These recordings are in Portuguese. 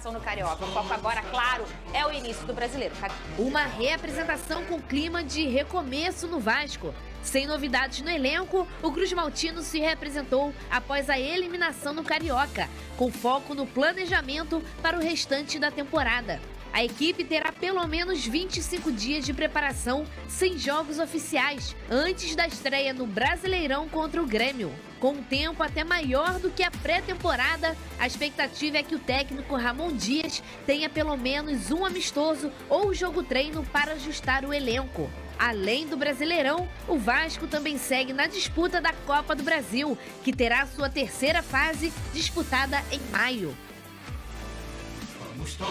eliminação no Carioca. O foco agora, claro, é o início do Brasileiro. Uma reapresentação com clima de recomeço no Vasco. Sem novidades no elenco, o Cruz Maltino se reapresentou após a eliminação no Carioca, com foco no planejamento para o restante da temporada. A equipe terá pelo menos 25 dias de preparação sem jogos oficiais, antes da estreia no Brasileirão contra o Grêmio. Com um tempo até maior do que a pré-temporada, a expectativa é que o técnico Ramon Dias tenha pelo menos um amistoso ou jogo-treino para ajustar o elenco. Além do Brasileirão, o Vasco também segue na disputa da Copa do Brasil, que terá sua terceira fase disputada em maio.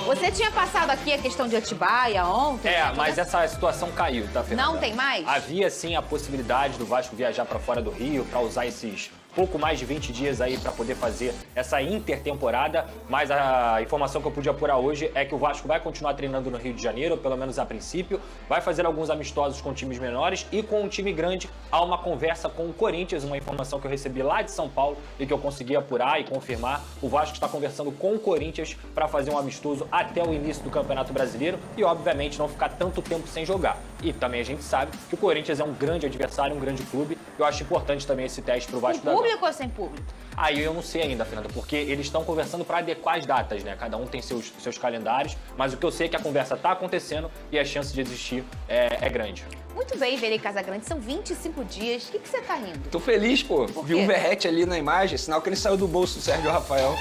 Você tinha passado aqui a questão de Atibaia ontem? Mas essa situação caiu, tá, Fernanda? Não tem mais? Havia, sim, a possibilidade do Vasco viajar para fora do Rio, para usar esses pouco mais de 20 dias aí para poder fazer essa intertemporada, mas a informação que eu pude apurar hoje é que o Vasco vai continuar treinando no Rio de Janeiro, pelo menos a princípio, vai fazer alguns amistosos com times menores e com um time grande. Há uma conversa com o Corinthians, uma informação que eu recebi lá de São Paulo e que eu consegui apurar e confirmar. O Vasco está conversando com o Corinthians para fazer um amistoso até o início do Campeonato Brasileiro e, obviamente, não ficar tanto tempo sem jogar. E também a gente sabe que o Corinthians é um grande adversário, um grande clube. Eu acho importante também esse teste para o Vasco da Gama. Público ou sem público? Aí eu não sei ainda, Fernanda, porque eles estão conversando para adequar as datas, né? Cada um tem seus calendários, mas o que eu sei é que a conversa está acontecendo e a chance de existir é grande. Muito bem, Verei Casagrande, são 25 dias. O que você tá rindo? Tô feliz, pô. Vi um Verrete ali na imagem, sinal que ele saiu do bolso do Sérgio Rafael.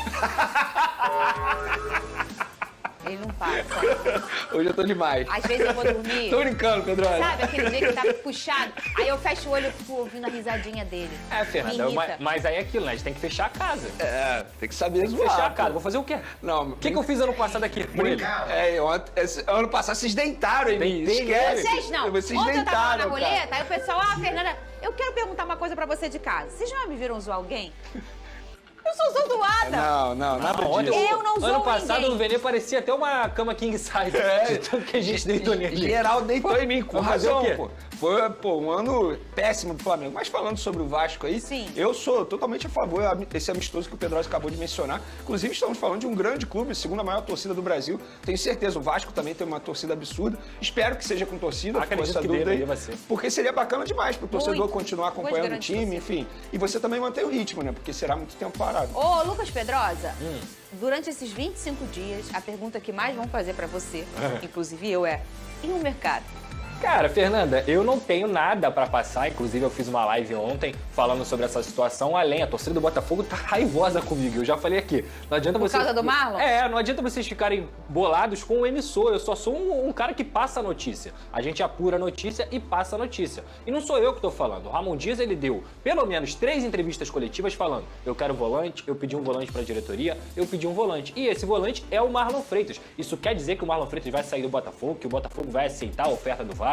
Ele não passa. Hoje eu tô demais. Às vezes eu vou dormir. Tô brincando, Pedro. Sabe aquele dia que tá puxado? Aí eu fecho o olho e fico ouvindo a risadinha dele. Fernanda, mas aí é aquilo, né? A gente tem que fechar a casa. Tem que saber zoar. Fechar a casa. Vou fazer o quê? Não, o que eu fiz ano passado aqui com ele? Ano passado vocês deitaram em mim. Vocês não. Vocês ontem eu tava lá na deitaram, roleta, aí o pessoal, Fernanda, eu quero perguntar uma coisa pra você de casa. Vocês já me viram zoar alguém? Eu sou zoada. Não, nada disso. Eu não zoo Ano passado ninguém. no Venê parecia até uma cama king size. De tanto que a gente deitou nele. Geral deitou em mim, com razão, fazer o pô. Foi um ano péssimo do Flamengo. Mas falando sobre o Vasco aí, Sim. Eu sou totalmente a favor desse amistoso que o Pedrosa acabou de mencionar. Inclusive, estamos falando de um grande clube, segunda maior torcida do Brasil. Tenho certeza, o Vasco também tem uma torcida absurda. Espero que seja com torcida, Acredito essa que dúvida aí, vai ser. porque seria bacana demais pro torcedor Muito. continuar acompanhando o Grande time, torcida. enfim. E você também manter o ritmo, né? Porque será muito tempo parado. Ô, Lucas Pedrosa, durante esses 25 dias, a pergunta que mais vão fazer pra você, inclusive eu, e o mercado? Cara, Fernanda, eu não tenho nada pra passar. Inclusive, eu fiz uma live ontem falando sobre essa situação. Além, a torcida do Botafogo tá raivosa comigo. Eu já falei aqui. Não adianta Por causa do Marlon? Não adianta vocês ficarem bolados com o emissor. Eu só sou um cara que passa a notícia. A gente apura a notícia e passa a notícia. E não sou eu que tô falando. O Ramon Dias, ele deu pelo menos 3 entrevistas coletivas falando: eu quero volante, eu pedi um volante pra diretoria, eu pedi um volante. E esse volante é o Marlon Freitas. Isso quer dizer que o Marlon Freitas vai sair do Botafogo, que o Botafogo vai aceitar a oferta do Vasco?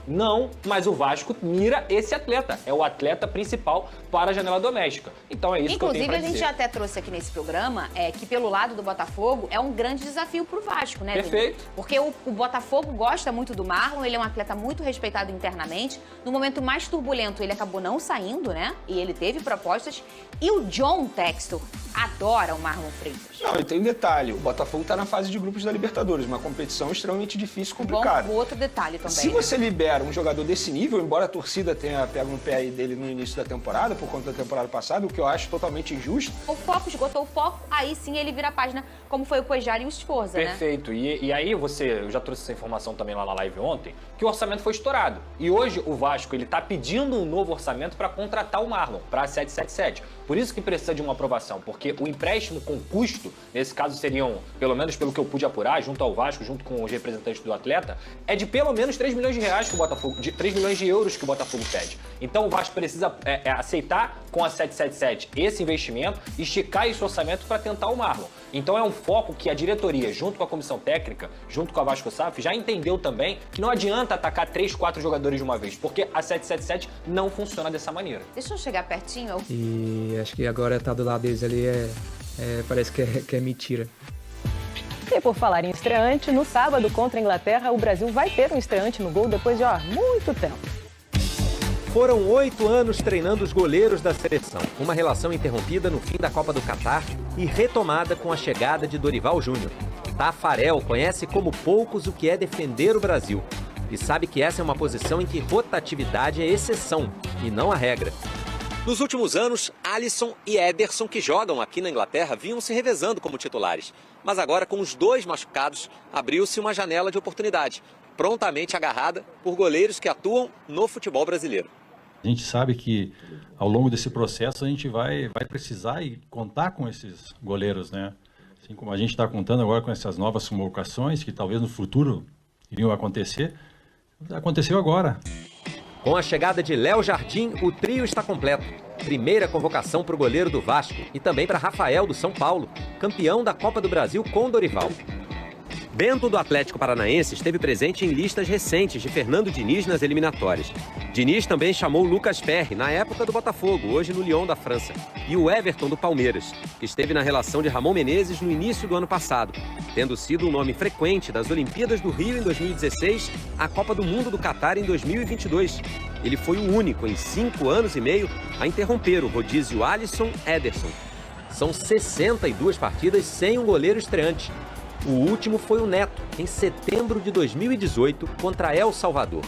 Não, mas o Vasco mira esse atleta. É o atleta principal para a janela doméstica. Então é isso que eu tenho pra dizer. Inclusive, a gente já até trouxe aqui nesse programa que pelo lado do Botafogo é um grande desafio pro Vasco, né, Perfeito. Vini? Porque o Botafogo gosta muito do Marlon, ele é um atleta muito respeitado internamente. No momento mais turbulento, ele acabou não saindo, né? E ele teve propostas. E o John Textor adora o Marlon Freitas. Não, e tem um detalhe, o Botafogo tá na fase de grupos da Libertadores, uma competição extremamente difícil e complicada. Bom, outro detalhe também. Se você libera um jogador desse nível, embora a torcida tenha pego no pé aí dele no início da temporada, por conta da temporada passada, o que eu acho totalmente injusto. O foco, esgotou o foco, aí sim ele vira a página, como foi o Cuejar e o Sforza, né? Perfeito. E aí eu já trouxe essa informação também lá na live ontem, que o orçamento foi estourado. E hoje o Vasco, ele tá pedindo um novo orçamento para contratar o Marlon, para a 777. Por isso que precisa de uma aprovação, porque o empréstimo com custo, nesse caso seriam, pelo menos pelo que eu pude apurar, junto ao Vasco, junto com os representantes do atleta, é de pelo menos 3 milhões de reais que o Botafogo, de 3 milhões de euros que o Botafogo pede. Então o Vasco precisa aceitar com a 777 esse investimento, esticar esse orçamento para tentar o Marlon. Então é um foco que a diretoria, junto com a comissão técnica, junto com a Vasco SAF, já entendeu também que não adianta atacar 3, 4 jogadores de uma vez, porque a 777 não funciona dessa maneira. Deixa eu chegar pertinho. E acho que agora tá do lado deles ali parece que é mentira. E por falar em estreante, no sábado contra a Inglaterra, o Brasil vai ter um estreante no gol depois de muito tempo. Foram 8 anos treinando os goleiros da seleção. Uma relação interrompida no fim da Copa do Catar e retomada com a chegada de Dorival Júnior. Tafarel conhece como poucos o que é defender o Brasil e sabe que essa é uma posição em que rotatividade é exceção e não a regra. Nos últimos anos, Alisson e Ederson, que jogam aqui na Inglaterra, vinham se revezando como titulares. Mas agora, com os dois machucados, abriu-se uma janela de oportunidade, prontamente agarrada por goleiros que atuam no futebol brasileiro. A gente sabe que ao longo desse processo a gente vai precisar e contar com esses goleiros, né? Assim como a gente está contando agora com essas novas convocações que talvez no futuro iriam acontecer, aconteceu agora. Com a chegada de Léo Jardim, o trio está completo. Primeira convocação para o goleiro do Vasco e também para Rafael do São Paulo, campeão da Copa do Brasil com Dorival. Bento do Atlético Paranaense esteve presente em listas recentes de Fernando Diniz nas eliminatórias. Diniz também chamou Lucas Perry, na época do Botafogo, hoje no Lyon da França, e o Everton do Palmeiras, que esteve na relação de Ramon Menezes no início do ano passado, tendo sido um nome frequente das Olimpíadas do Rio em 2016, a Copa do Mundo do Catar em 2022. Ele foi o único em 5 anos e meio a interromper o rodízio Alisson-Ederson. São 62 partidas sem um goleiro estreante. O último foi o Neto, em setembro de 2018, contra El Salvador.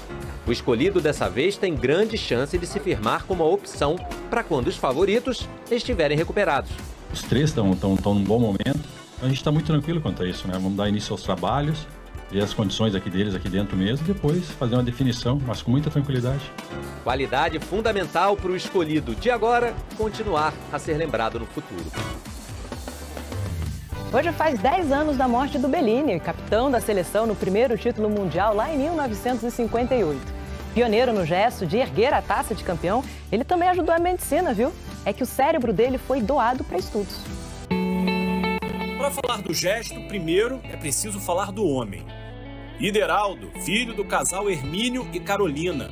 O escolhido dessa vez tem grande chance de se firmar como a opção para quando os favoritos estiverem recuperados. Os três estão num bom momento, a gente está muito tranquilo quanto a isso, né? Vamos dar início aos trabalhos, ver as condições aqui deles, aqui dentro mesmo, e depois fazer uma definição, mas com muita tranquilidade. Qualidade fundamental para o escolhido de agora continuar a ser lembrado no futuro. Hoje faz 10 anos da morte do Bellini, capitão da seleção no primeiro título mundial lá em 1958. Pioneiro no gesto de erguer a taça de campeão, ele também ajudou a medicina, viu? É que o cérebro dele foi doado para estudos. Para falar do gesto, primeiro é preciso falar do homem. Ideraldo, filho do casal Hermínio e Carolina.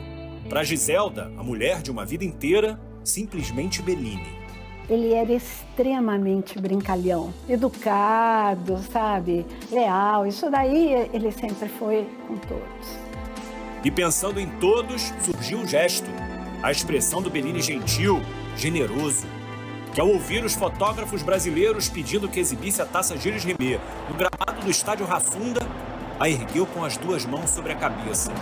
Para Giselda, a mulher de uma vida inteira, simplesmente Bellini. Ele era extremamente brincalhão, educado, sabe, leal. Isso daí ele sempre foi com todos. E pensando em todos, surgiu o gesto. A expressão do Bellini gentil, generoso, que ao ouvir os fotógrafos brasileiros pedindo que exibisse a taça Gilles Rimet no gramado do estádio Rassunda, a ergueu com as duas mãos sobre a cabeça.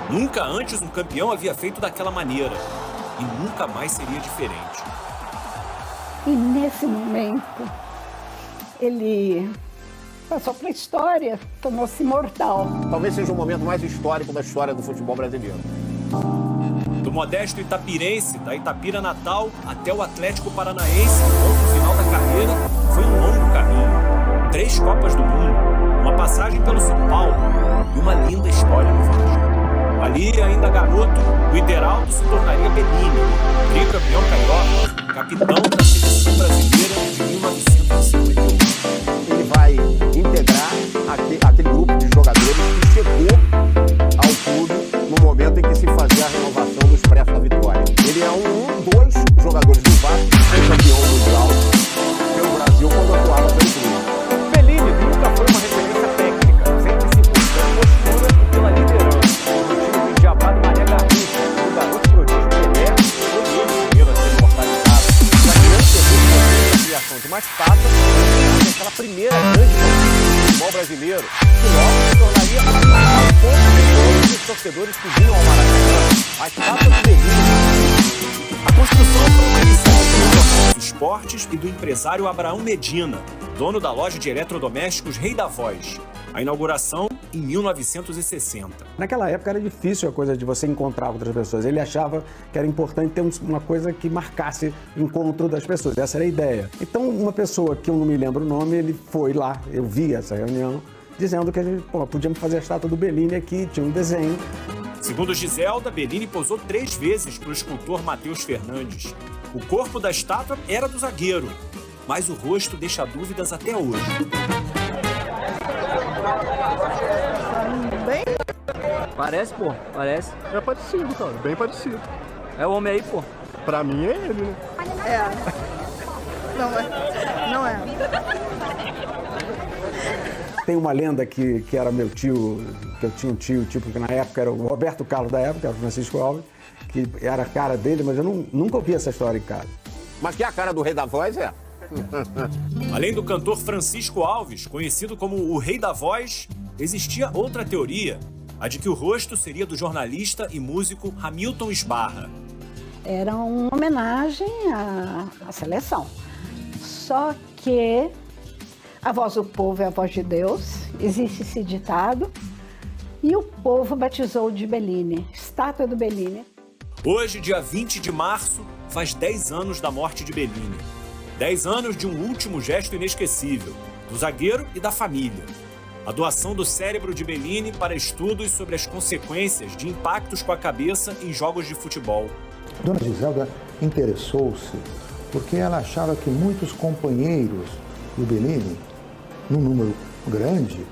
Nunca antes um campeão havia feito daquela maneira. E nunca mais seria diferente. E nesse momento, ele passou para a história, tornou-se imortal. Talvez seja o momento mais histórico da história do futebol brasileiro. Do modesto itapirense, da Itapira natal, até o Atlético Paranaense, no final da carreira, foi um longo caminho. 3 Copas do Mundo, uma passagem pelo São Paulo e uma linda história no Vasco. Ali, ainda garoto, o Ideraldo se tornaria Bellini, tricampeão carioca, capitão da seleção brasileira de 1951. Ele vai integrar aquele grupo de jogadores que chegou ao clube no momento em que se fazia a renovação do Expresso da Vitória. Ele é dos jogadores do Vasco que foi campeão mundial pelo Brasil quando atuava pelo clube. Bellini nunca foi uma referência técnica, sempre se mostrou postura e pela liderança. Jabá do Maria Garrincha, o garoto prodígio Pelé, foi ele primeiro a ser imortalizado. Já que antes da criação de mais taças, aquela primeira grande partida do futebol brasileiro, que logo se tornaria a principal fonte de todos os torcedores que vinham ao Maracanã, a estátua do Bellini. A construção foi uma iniciativa dos esportes e do empresário Abraão Medina, dono da loja de eletrodomésticos Rei da Voz. A inauguração em 1960. Naquela época era difícil a coisa de você encontrar outras pessoas. Ele achava que era importante ter uma coisa que marcasse o encontro das pessoas. Essa era a ideia. Então, uma pessoa que eu não me lembro o nome, ele foi lá, eu vi essa reunião, dizendo que a gente podíamos fazer a estátua do Bellini aqui, tinha um desenho. Segundo Giselda, Bellini posou 3 vezes para o escultor Matheus Fernandes. O corpo da estátua era do zagueiro, mas o rosto deixa dúvidas até hoje. Bem? Parece, pô, parece. É parecido, cara, bem parecido. É o homem aí, pô. Pra mim é ele, né? É. Não é. Tem uma lenda que era meu tio, que eu tinha um tio, tipo, que na época era o Roberto Carlos da época, era o Francisco Alves, que era a cara dele, mas eu nunca ouvi essa história em casa. Mas que a cara do Rei da Voz é? Além do cantor Francisco Alves, conhecido como o Rei da Voz, existia outra teoria, a de que o rosto seria do jornalista e músico Hamilton Sbarra. Era uma homenagem à seleção. Só que a voz do povo é a voz de Deus, existe esse ditado, e o povo batizou de Bellini, estátua do Bellini. Hoje, dia 20 de março, faz 10 anos da morte de Bellini. 10 anos de um último gesto inesquecível, do zagueiro e da família. A doação do cérebro de Bellini para estudos sobre as consequências de impactos com a cabeça em jogos de futebol. Dona Giselda interessou-se porque ela achava que muitos companheiros do Bellini, num número grande,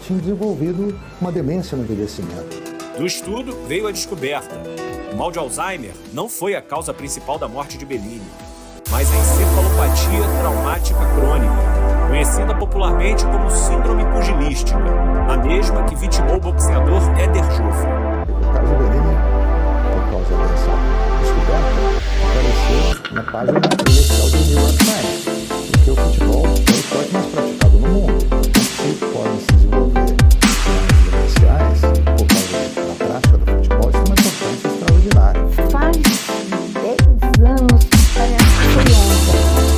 tinham desenvolvido uma demência no envelhecimento. Do estudo veio a descoberta. O mal de Alzheimer não foi a causa principal da morte de Bellini, mas a encefalopatia traumática crônica, conhecida popularmente como síndrome pugilística, a mesma que vitimou o boxeador Éder Joffre. O caso Bellini, por causa dessa descoberta, apareceu na página inicial do New York Times, porque o futebol é o esporte mais praticado no mundo. Se podem se desenvolver sinais demenciais por causa da prática do futebol, isso tem uma importância extraordinária. Faz 10 anos que parece que foi ontem.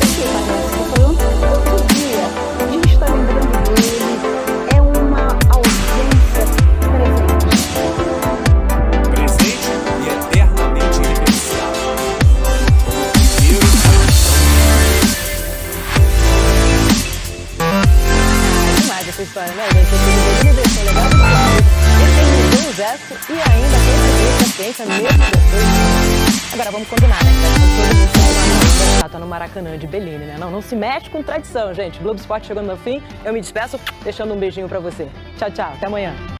Porque parece que foi ontem, todo dia. A gente está lembrando dele, é uma ausência presente. Presente e eternamente irreverenciável. Demais essa história, né, gente? Ele deixou legal do lado, ele tem um gesto e ainda tem a ciência mesmo depois. Agora vamos combinar, né? Todo mundo tem uma estátua no Maracanã de Bellini, né? Não se mexe com tradição, gente. Globo Esporte chegando no fim. Eu me despeço deixando um beijinho pra você. Tchau, tchau. Até amanhã.